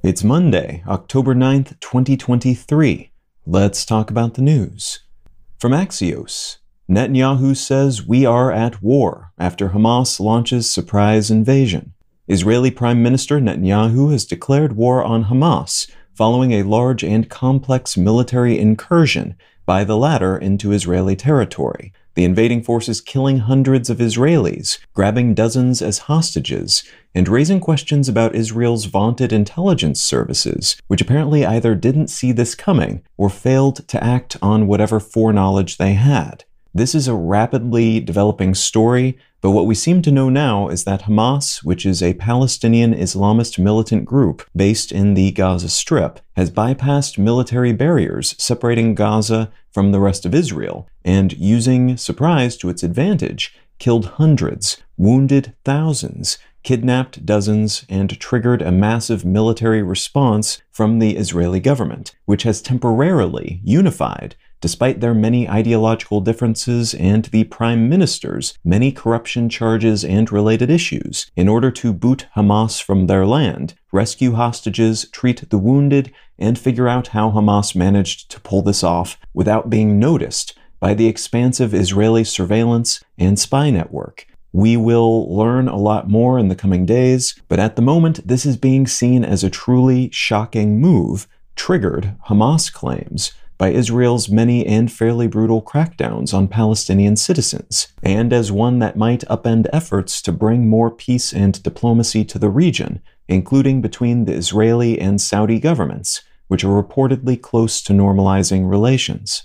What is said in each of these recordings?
It's Monday, October 9th, 2023. Let's talk about the news. From Axios, Netanyahu says we are at war after Hamas launches surprise invasion. Israeli Prime Minister Netanyahu has declared war on Hamas following a large and complex military incursion by the latter into Israeli territory. The invading forces killing hundreds of Israelis, grabbing dozens as hostages, and raising questions about Israel's vaunted intelligence services, which apparently either didn't see this coming or failed to act on whatever foreknowledge they had. This is a rapidly developing story, but what we seem to know now is that Hamas, which is a Palestinian Islamist militant group based in the Gaza Strip, has bypassed military barriers separating Gaza from the rest of Israel, and using surprise to its advantage, killed hundreds, wounded thousands, kidnapped dozens, and triggered a massive military response from the Israeli government, which has temporarily unified despite their many ideological differences and the Prime Minister's many corruption charges and related issues, in order to boot Hamas from their land, rescue hostages, treat the wounded, and figure out how Hamas managed to pull this off without being noticed by the expansive Israeli surveillance and spy network. We will learn a lot more in the coming days, but at the moment this is being seen as a truly shocking move, triggered, Hamas claims, by Israel's many and fairly brutal crackdowns on Palestinian citizens, and as one that might upend efforts to bring more peace and diplomacy to the region, including between the Israeli and Saudi governments, which are reportedly close to normalizing relations.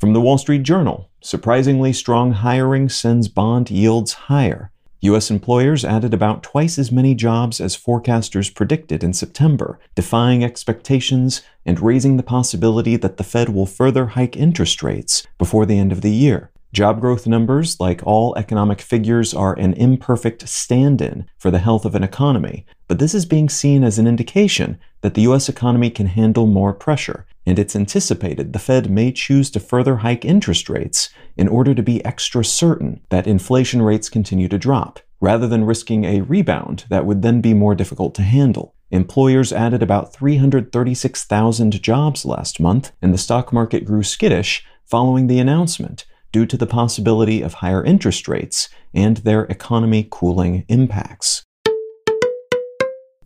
From the Wall Street Journal, surprisingly strong hiring sends bond yields higher. U.S. employers added about twice as many jobs as forecasters predicted in September, defying expectations and raising the possibility that the Fed will further hike interest rates before the end of the year. Job growth numbers, like all economic figures, are an imperfect stand-in for the health of an economy, but this is being seen as an indication that the U.S. economy can handle more pressure, and it's anticipated the Fed may choose to further hike interest rates in order to be extra certain that inflation rates continue to drop, rather than risking a rebound that would then be more difficult to handle. Employers added about 336,000 jobs last month, and the stock market grew skittish following the announcement, due to the possibility of higher interest rates and their economy cooling impacts.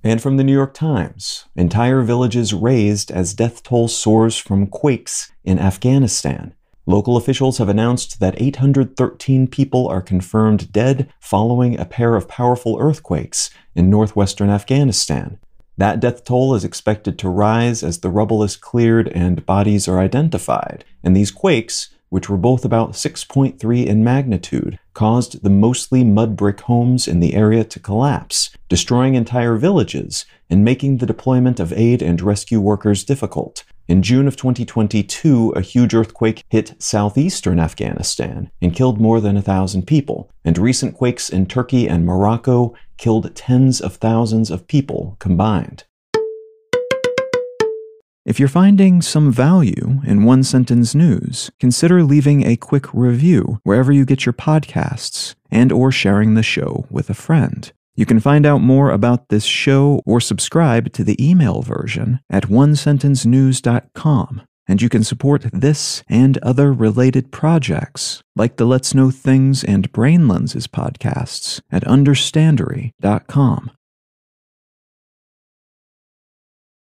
And from the New York Times, entire villages razed as death toll soars from quakes in Afghanistan. Local officials have announced that 813 people are confirmed dead following a pair of powerful earthquakes in northwestern Afghanistan. That death toll is expected to rise as the rubble is cleared and bodies are identified, and these quakes, which were both about 6.3 in magnitude, caused the mostly mud brick homes in the area to collapse, destroying entire villages and making the deployment of aid and rescue workers difficult. In June of 2022, a huge earthquake hit southeastern Afghanistan and killed more than 1,000 people, and recent quakes in Turkey and Morocco killed tens of thousands of people combined. If you're finding some value in one-sentence news, consider leaving a quick review wherever you get your podcasts and/or sharing the show with a friend. You can find out more about this show or subscribe to the email version at onesentencenews.com, and you can support this and other related projects like the Let's Know Things and Brain Lenses podcasts at understandery.com.